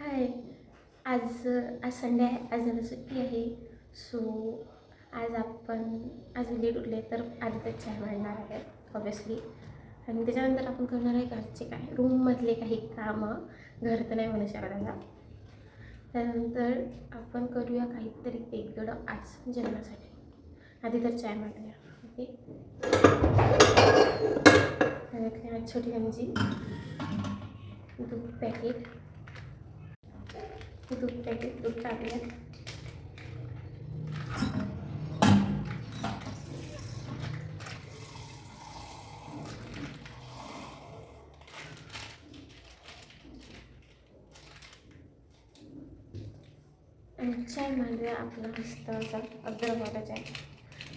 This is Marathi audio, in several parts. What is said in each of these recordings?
हाय. आज आज संडे आहे. आज मला सुट्टी आहे. सो आज मी लेट उठले तर आधी तर चहा मांडणार आहे ऑब्वियसली. आणि त्याच्यानंतर आपण करणार आहे घरचे रूममधले काही कामं. घर तर नाही म्हणू शकत. त्यानंतर आपण करूया काहीतरी वेगळं आज जेवणासाठी. आधी तर चहा मांडूया. ओके. आज छोटी चमची दूध टाकूया. आणि चाय मांडूया आपला मस्त असा अद्रकवाला चाय.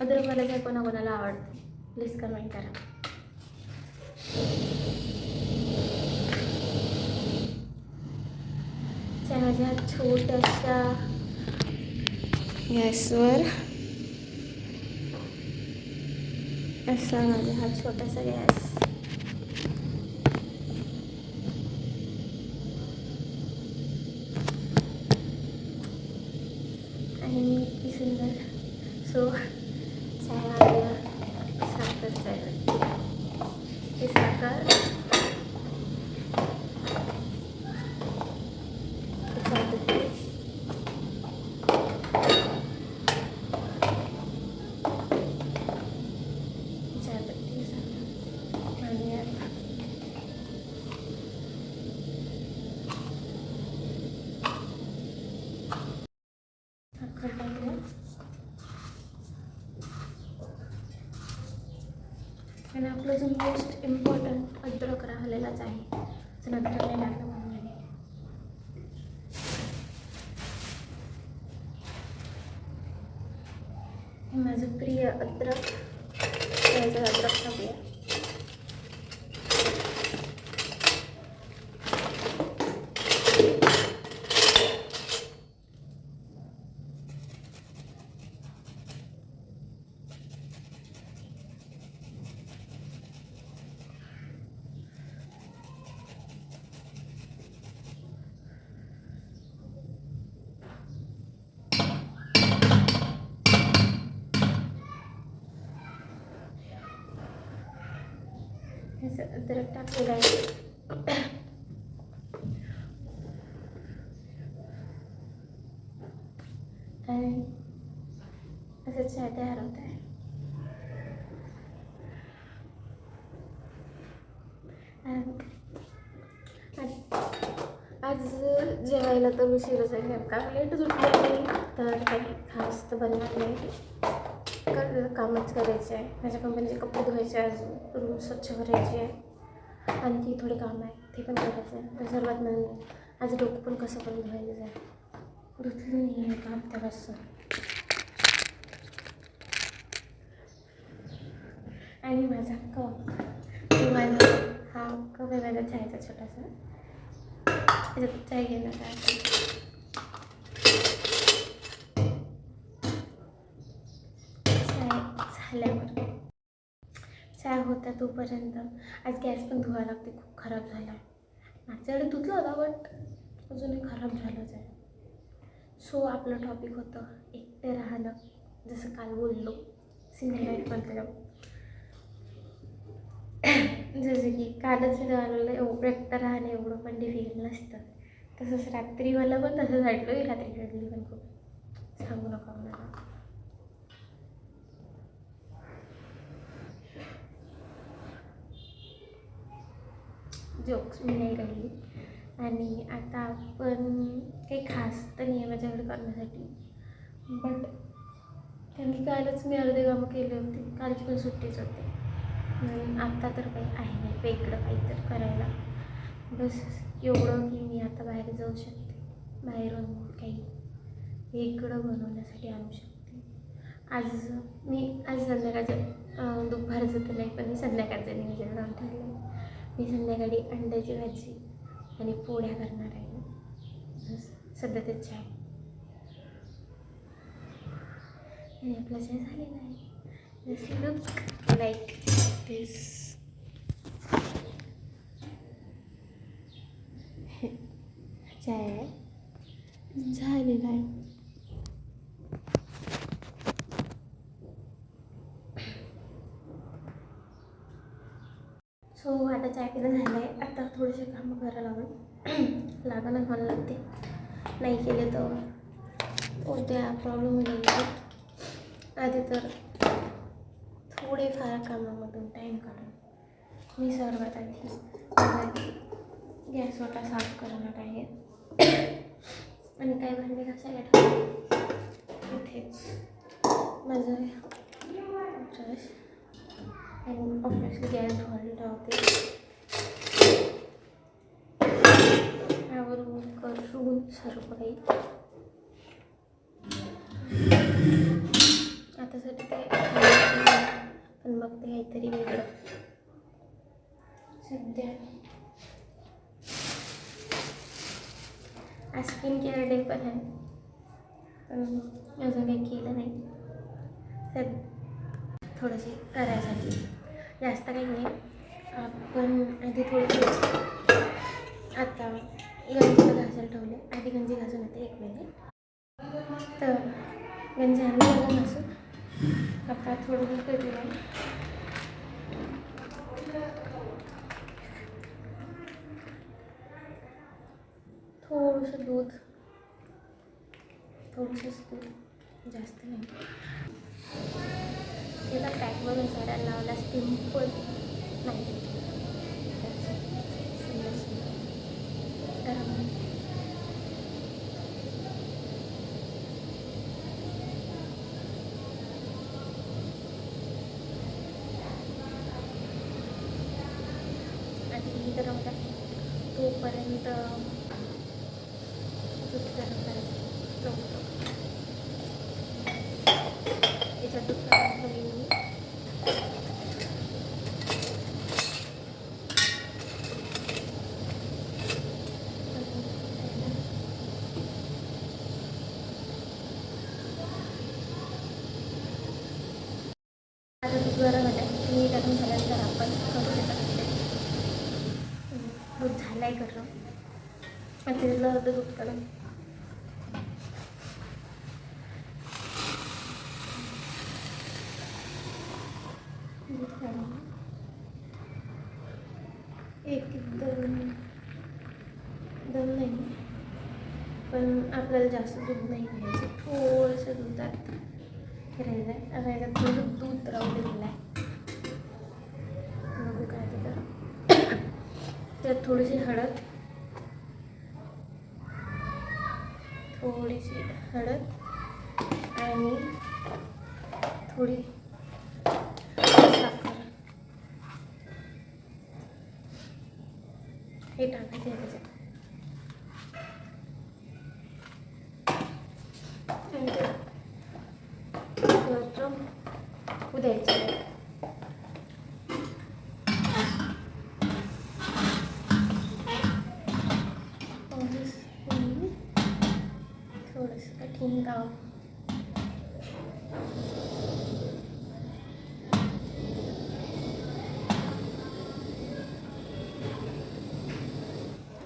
अद्रकवाला चाय कोणाकोणाला आवडतं प्लीज कमेंट करा. चाय माझ्या छोट्याशा गॅसवर असा माझा हा छोटासा गॅस. आणि इतकी सुंदर. सो चाय वाढूया. साखर चाय हे साखर आणि आपलं जो मोस्ट इम्पॉर्टंट अद्रक राहिलेलाच आहे. जर अद्रक नाही लागलं म्हणून माझं प्रिय अद्रक टाकूया. अद्रक टाकलेलं आहे. आणि असं चहा तयार होत आहे. आज जेवायला तर उशीरच आहे. का लेटच उठले नाही तर काही खास तर बनणार नाही. कामच करायचे आहे. माझ्या कंपनीचे कपडे धुवायचे आहे. अजून रूम स्वच्छ करायची आहे. आणखी थोडे काम आहे ते पण करायचं आहे. सर्वात नाही आज डोकं पण कसं पण धुवायला जाईल. धुतलं नाही आहे काम त्यापासून. आणि माझा कप हा कप आहे माझा चहाचा छोटासा. त्याच्यात चाय घेणार आहे. झाल्यावर चहा होता तोपर्यंत आज गॅस पण धुवा लागते. खूप खराब झाला आहे. माझ्याकडे धुतला होता बट अजूनही खराब झालंच आहे. सो आपलं टॉपिक होतं एकटे राहणं. जसं काल बोललो सिंगल लाईफबद्दल. जसं की कालच मी एवढं एकटं राहणं एवढं पण डिफिकल्ट नसतं. तसंच रात्री मला पण तसंच वाटलं. रात्री रडली पण खूप. सांगू नका मला. जोक्स मी नाही रडली. आणि आता आपण काही खास तर नाही आहे माझ्याकडे करण्यासाठी. बट कारण की कालच मी अर्धे कामं केले होते. कालची पण सुट्टीच होते. आता तर काही आहे नाही वेगळं काहीतरी करायला. बस एवढं की मी आता बाहेर जाऊ शकते. बाहेरून काही वेगळं बनवण्यासाठी आणू शकते. आज संध्याकाळचं दुपारचं तर नाही पण मी संध्याकाळचं नियोजन लावून ठरलं. मी संध्याकाळी अंड्याची भाजी आणि पोळ्या करणार आहे. सध्या ते चहा आणि आपला चहा झालेला आहे. जस्ट लुक लाईक दिस. चाय झालेला आहे. सो आता चाय पिणं झालं आहे. आता थोडेसे कामं करायला लागणं मला लागते. नाही केले तर उद्या प्रॉब्लेम होईल. आधी तर थोडेफार कामामधून टाईम काढून मी सर्वात आधी गॅस ओटा साफ करणार आहे आणि काय भांडी घासायला ठेवते इथेच माझं ब्रश आणि ऑब्वियसली गॅस धुवायला ठेवते. यावरून करून सर्व काही आतासाठी ते पण मग ते काहीतरी वेगळं सध्या. आज स्किन केअर डे पण आहे पण अजून काही केलं नाही. तर थोडंशी करायसाठी जास्त काही नाही. आपण आधी थोडंसं आता गंजीला घासायला ठेवले. आधी गंजी घासून येते 1 मिनिट. तर गंजी आणून झालं घासून आता थोडंसं करूया. थोडंसं दूध, जास्त नाही. त्याचा पॅक बनवून साड्या लावला सिम्पल नाही. आणि गरम तोपर्यंत दूध गरम करायचं ठेवतो. त्याच्यात दूध गरम ठेवली मी. आता दूध गरम आहे. मी गरम झाल्यानंतर आपण करू शकतो. दूध झालं आहे गरम. आणि त्याला अर्ध दूध काढून एकदम नाही पण आपल्याला जास्त दूध नाही घ्यायचं. थोडंसं दुधात करायचं आहे. आता याच्यात थोडंसं दूध राहू दिलेलं आहे. बघू काय ते तर त्यात थोडीशी हळद आणि थोडी साखर हे टाकायचं आहे त्याच्यात. गरम होऊ द्यायचं आहे. थोडंसं कठीण काम.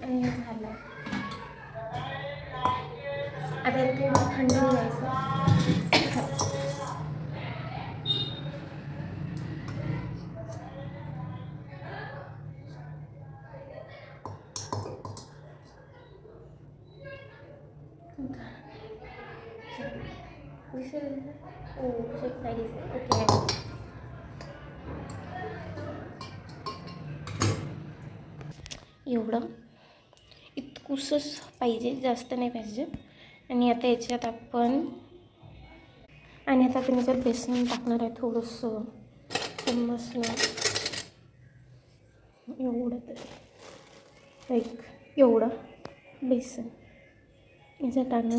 आणि झालं. आता थोडं थंड घ्यायचं. ओके. एवढं इतकुसंच पाहिजे, जास्त नाही पाहिजे. आणि आता याच्यात आपण याच्यात बेसन टाकणार आहे थोडंसं चम्मचनं एवढं तरी एवढं बेसन याच्यात टाकून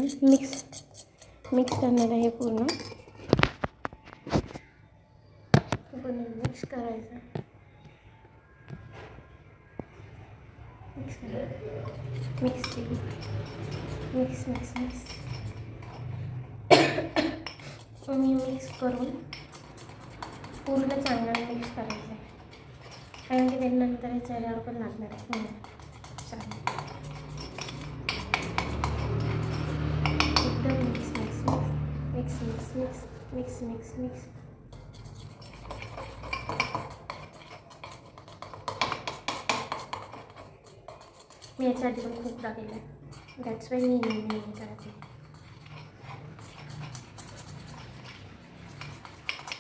मिक्स करणार आहे. पूर्ण मिक्स करायचं. मिक्स मी मिक्स करून पूर्ण चांगलं मिक्स करायचं आहे. कारण की त्यानंतर चेहऱ्यावर पण लागणार आहे. चालेल. Mix mix mix mix. मी याच्या आधी पण खूप केलं आहे, दॅट्स वाय मी नेहमी करते.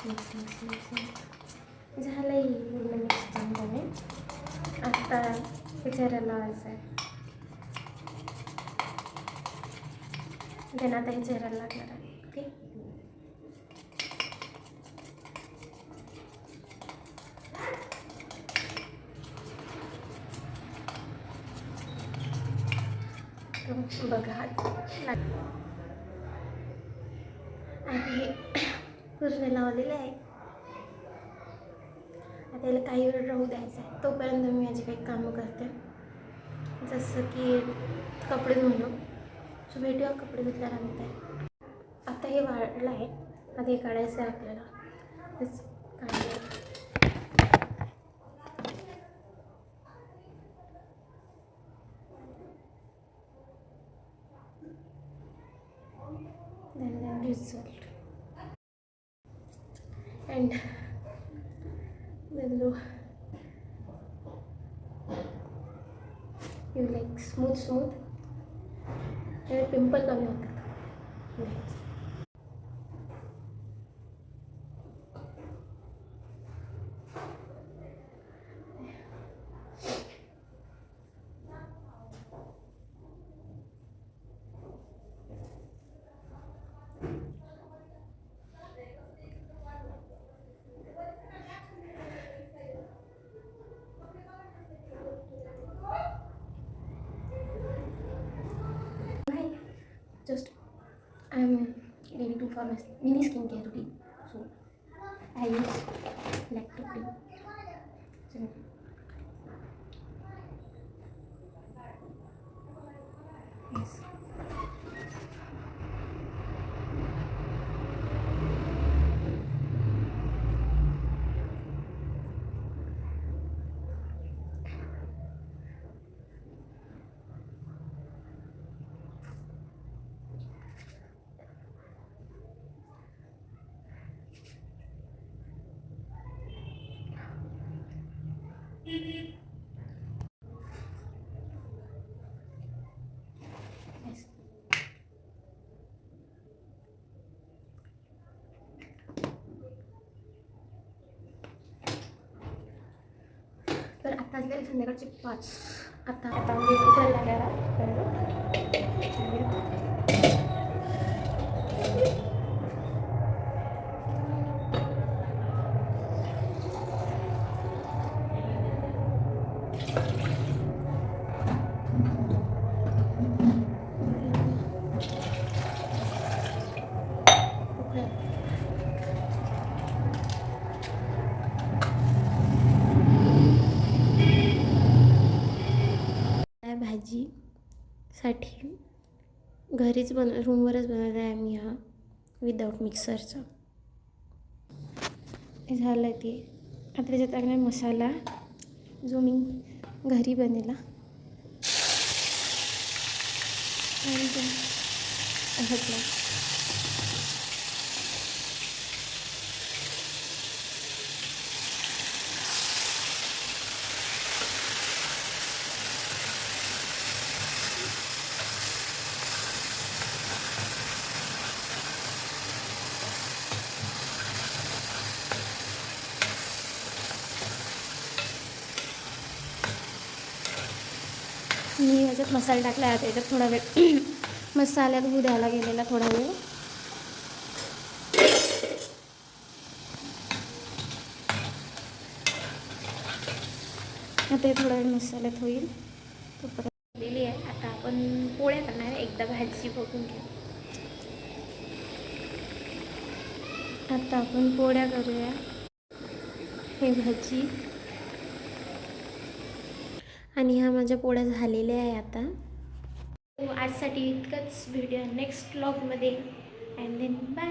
मिक्स मिक्स मिक्स मिक्स झालं आहे पूर्ण मिक्स चांगल्याने. आता चेहऱ्याला लावायचं आहे. देन आता हे चेहऱ्याला लागणार आहे. ओके, बघा आणि पूर्ण लावलेलं आहे. आता याला काही वेळ राहू द्यायचं आहे. तोपर्यंत मी माझी काही कामं करते, जसं की कपडे धुणं. सो भेटूया कपडे धुतल्यानंतर. आता हे वाढलं आहे, आता हे काढायचं आहे आपल्याला. तेच काढलं. then result and then you like smooth and pimple कमी होतात. Just I'm ready to for my mini skincare routine. So I use Lacto cream. So, yes. Yes. तर आता झाले संध्याकाळचे 5. आता मी कुकर लागायला भाजीसाठी घरीच रूमवरच बनवला आहे आम्ही हा विदाऊट मिक्सरचा. झालं आहे ते. आता त्याच्यात टाकणार मसाला जो मी घरी बनवला आणि घातला. मी याच्यात मसाला टाकला आहे. त्याच्यात थोडा वेळ मसाल्यात होऊ द्यायला गेलेला थोडा वेळ. आता हे थोडा वेळ मसाल्यात होईल तोपर्यंत दिली आहे. आता आपण पोळ्या करणार आहे. एकदा भाजी बघून घ्या. आता आपण पोळ्या करूया. हे भाजी आणि ह्या माझ्या पोळ्या झालेल्या आहे आता. आजसाठी इतकंच. भेटूया नेक्स्ट व्लॉगमध्ये. And then bye.